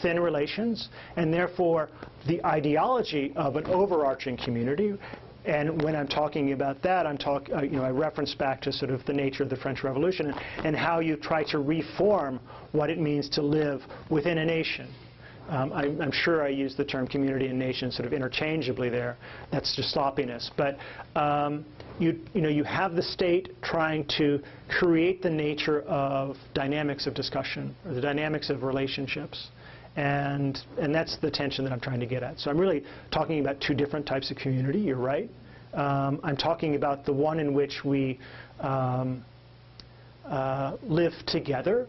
thin relations, and therefore the ideology of an overarching community. And when I'm talking about that, I reference back to sort of the nature of the French Revolution and how you try to reform what it means to live within a nation. I'm sure I use the term community and nation sort of interchangeably there. That's just sloppiness. But you have the state trying to create the nature of dynamics of discussion or the dynamics of relationships. And that's the tension that I'm trying to get at. So I'm really talking about two different types of community. You're right. I'm talking about the one in which we live together.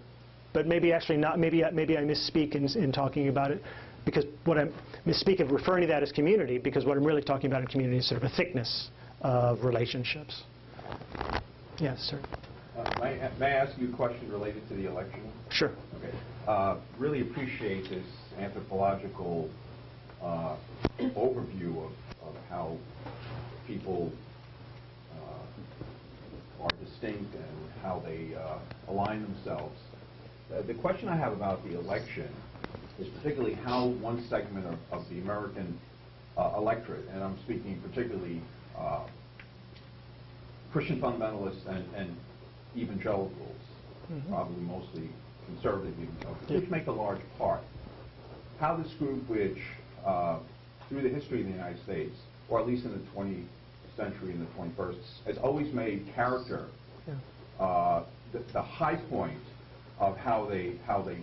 But maybe actually not. Maybe I misspeak in talking about it, because what I misspeak of referring to that as community, because what I'm really talking about in community is sort of a thickness of relationships. Yes, sir. May I ask you a question related to the election? Sure. Okay. Really appreciate this anthropological overview of how people are distinct and how they align themselves. The question I have about the election is particularly how one segment of the American electorate, and I'm speaking particularly Christian fundamentalists and evangelicals, probably mostly conservative evangelicals, which make a large part. How this group, which through the history of the United States, or at least in the 20th century and the 21st, has always made character the high point of how they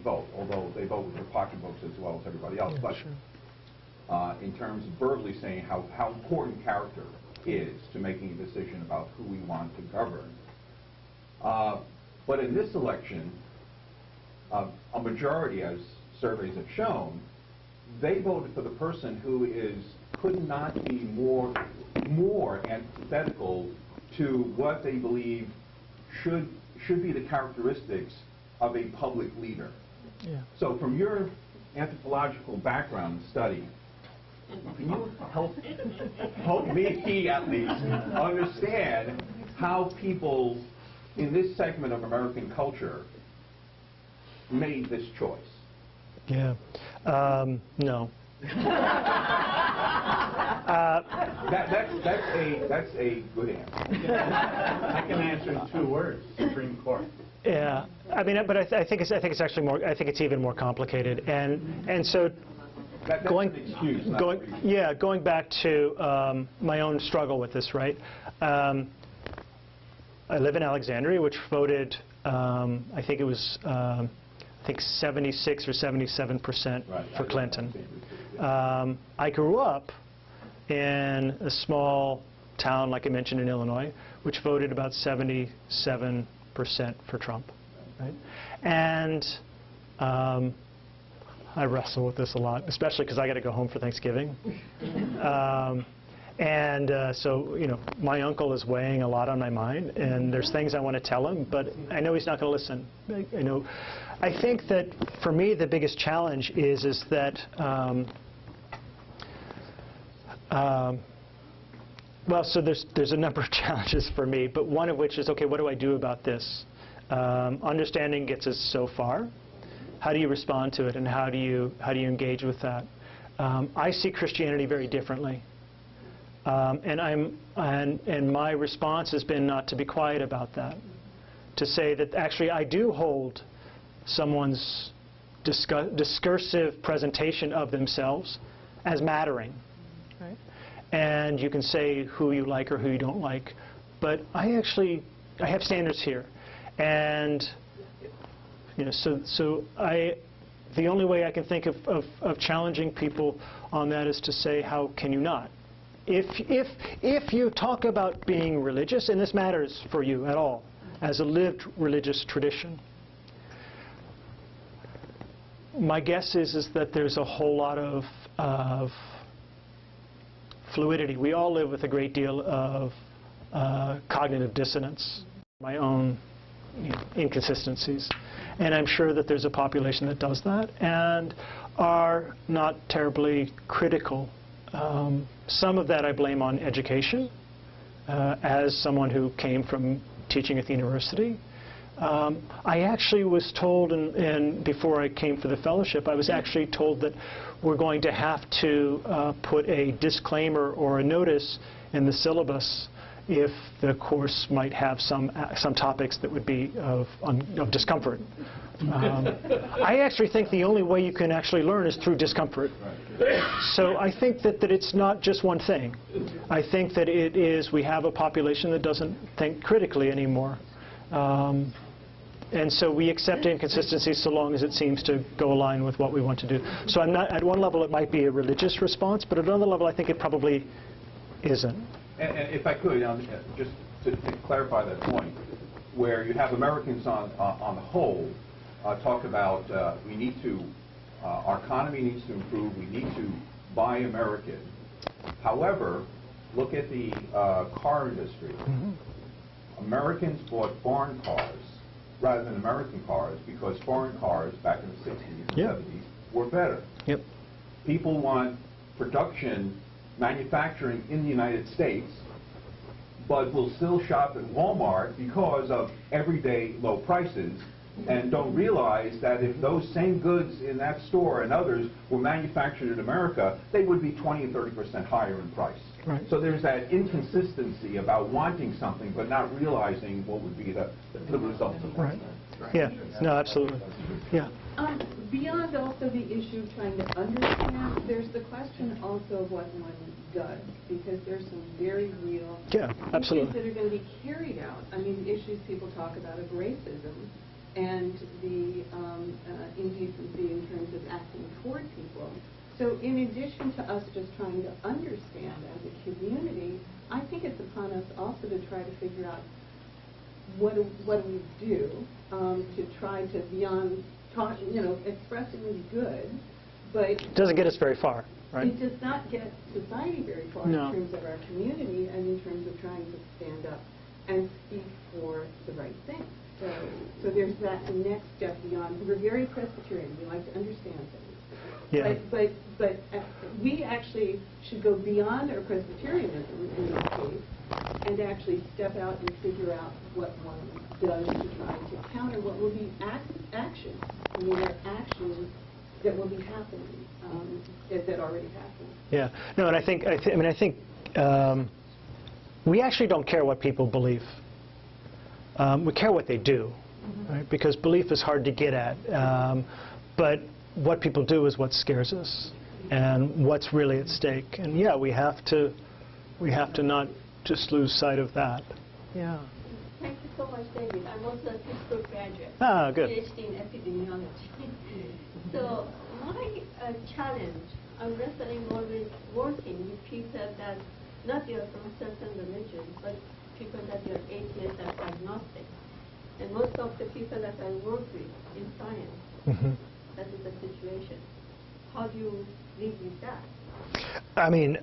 vote, although they vote with their pocketbooks as well as everybody else. But in terms of verbally saying how important character is to making a decision about who we want to govern. But in this election, a majority, as surveys have shown, they voted for the person who could not be more antithetical to what they believe should be the characteristics of a public leader. Yeah. So from your anthropological background study, can you help me at least understand how people in this segment of American culture made this choice? Yeah. No. That's a good answer. I can answer in 2 words: Supreme Court. Yeah, I mean, but I think it's actually more. I think it's even more complicated, and so going back to my own struggle with this, right? I live in Alexandria, which voted. I think it was 76 or 77% for Clinton. I grew up in a small town, like I mentioned, in Illinois, which voted about 77% for Trump, right? And I wrestle with this a lot, especially because I got to go home for Thanksgiving. And so, my uncle is weighing a lot on my mind, and there's things I want to tell him, but I know he's not going to listen. I think that for me the biggest challenge is that well, so there's a number of challenges for me, but one of which is, okay, what do I do about this? Understanding gets us so far. How do you respond to it, and how do you engage with that? I see Christianity very differently, and my response has been not to be quiet about that, to say that actually I do hold someone's discursive presentation of themselves as mattering. Right? And you can say who you like or who you don't like, but I have standards here, and so the only way I can think of challenging people on that is to say, how can you not? If you talk about being religious, and this matters for you at all, as a lived religious tradition, my guess is that there's a whole lot of fluidity. We all live with a great deal of cognitive dissonance, my own inconsistencies. And I'm sure that there's a population that does that and are not terribly critical. Some of that I blame on education, as someone who came from teaching at the university. I actually was told, and before I came for the fellowship, I was actually told that we're going to have to put a disclaimer or a notice in the syllabus if the course might have some topics that would be of discomfort. I actually think the only way you can actually learn is through discomfort. So I think that it's not just one thing. I think that it is, we have a population that doesn't think critically anymore. And so we accept inconsistency so long as it seems to go align with what we want to do. So I'm not, at one level it might be a religious response, but at another level I think it probably isn't. And if I could, just to clarify that point, where you have Americans on the whole talk about we need to, our economy needs to improve, we need to buy American. However, look at the car industry. Mm-hmm. Americans bought foreign cars rather than American cars because foreign cars back in the 60s and 70s were better. Yep. People want production, manufacturing in the United States, but will still shop at Walmart because of everyday low prices and don't realize that if those same goods in that store and others were manufactured in America, they would be 20 and 30% higher in price. Right. So there's that inconsistency about wanting something but not realizing what would be the result of that. Right. Yeah. No, absolutely. Yeah. Beyond also the issue of trying to understand, there's the question also of what one does, because there's some very real issues that are going to be carried out. I mean, issues people talk about of racism and the indecency in terms of acting toward people. So in addition to us just trying to understand as a community, I think it's upon us also to try to figure out what do we do to try to, beyond expressing good, but it doesn't get us very far, right? It does not get society very far in terms of our community and in terms of trying to stand up and speak for the right thing. So there's that next step beyond. We're very Presbyterian. We like to understand things. Yeah. But we actually should go beyond our Presbyterianism in this case and actually step out and figure out what one does to try to counter what will be actions. I mean, there are actions that will be happening, that already happen. Yeah. No, and I think we actually don't care what people believe. We care what they do, right? Because belief is hard to get at. But what people do is what scares us, and what's really at stake. And yeah, we have to not just lose sight of that. Yeah. Thank you so much, David. I'm also a Pittsburgh graduate. Ah, good. PhD in epidemiology. So my challenge, I'm wrestling more with working with people that not they are from certain religion, but people that are atheists and agnostic. And most of the people that I work with in science, that is the situation. How do you live with that? I mean,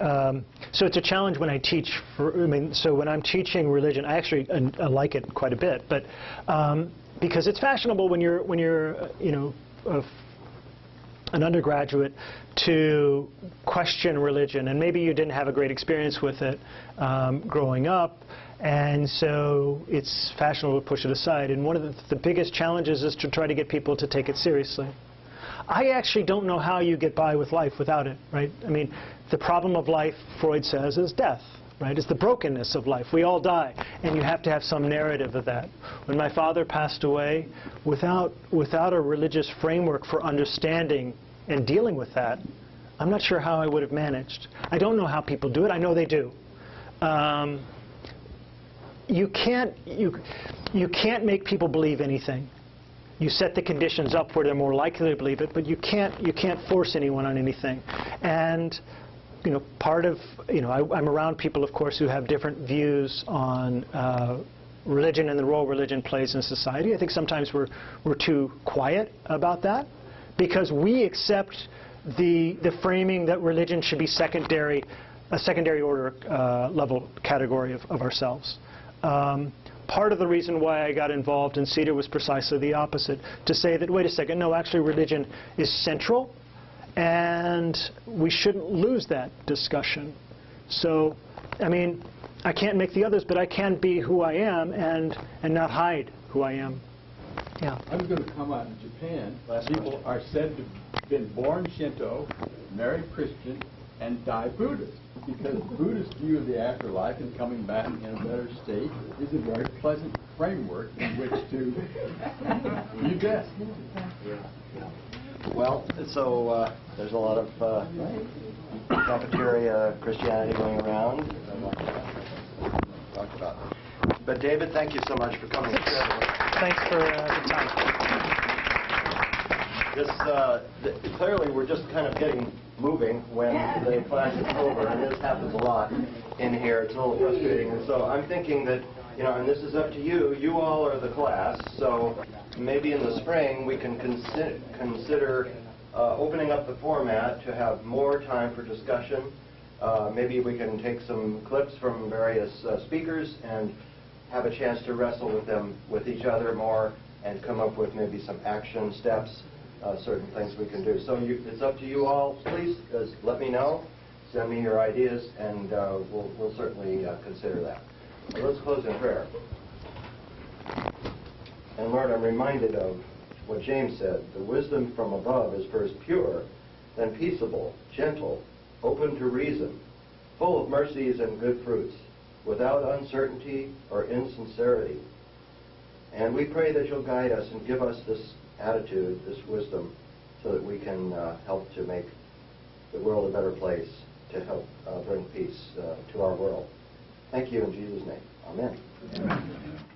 so it's a challenge when I teach. So when I'm teaching religion, I actually like it quite a bit, but because it's fashionable when you're an undergraduate to question religion, and maybe you didn't have a great experience with it growing up, and so it's fashionable to push it aside. And one of the biggest challenges is to try to get people to take it seriously. I actually don't know how you get by with life without it, right? I mean, the problem of life, Freud says, is death, right? It's the brokenness of life. We all die, and you have to have some narrative of that. When my father passed away, without a religious framework for understanding and dealing with that, I'm not sure how I would have managed. I don't know how people do it. I know they do. You can't make people believe anything. You set the conditions up where they're more likely to believe it, but you can't force anyone on anything. And part of I'm around people, of course, who have different views on religion and the role religion plays in society. I think sometimes we're too quiet about that because we accept the framing that religion should be a secondary order level category of ourselves. Part of the reason why I got involved in Cedar was precisely the opposite, to say that, wait a second, no, actually religion is central, and we shouldn't lose that discussion. So, I mean, I can't make the others, but I can be who I am and not hide who I am. Yeah. I was going to come out in Japan. People are said to have been born Shinto, married Christian, and die Buddhist, because Buddhist view of the afterlife and coming back in a better state is a very pleasant framework in which to view death. Well, so there's a lot of cafeteria Christianity going around. Talk about. But David, thank you so much for coming. Thanks for the time. Clearly, we're just kind of getting moving when the class is over, and this happens a lot in here. It's a little frustrating. And so I'm thinking that, and this is up to you. You all are the class, so maybe in the spring we can consider opening up the format to have more time for discussion. Maybe we can take some clips from various speakers and have a chance to wrestle with them, with each other more, and come up with maybe some action steps. Certain things we can do. So it's up to you all. Please let me know. Send me your ideas, and we'll certainly consider that. So let's close in prayer. And Lord, I'm reminded of what James said. The wisdom from above is first pure, then peaceable, gentle, open to reason, full of mercies and good fruits, without uncertainty or insincerity. And we pray that you'll guide us and give us this attitude, this wisdom, so that we can help to make the world a better place, to help bring peace to our world. Thank you in Jesus' name. Amen. Amen.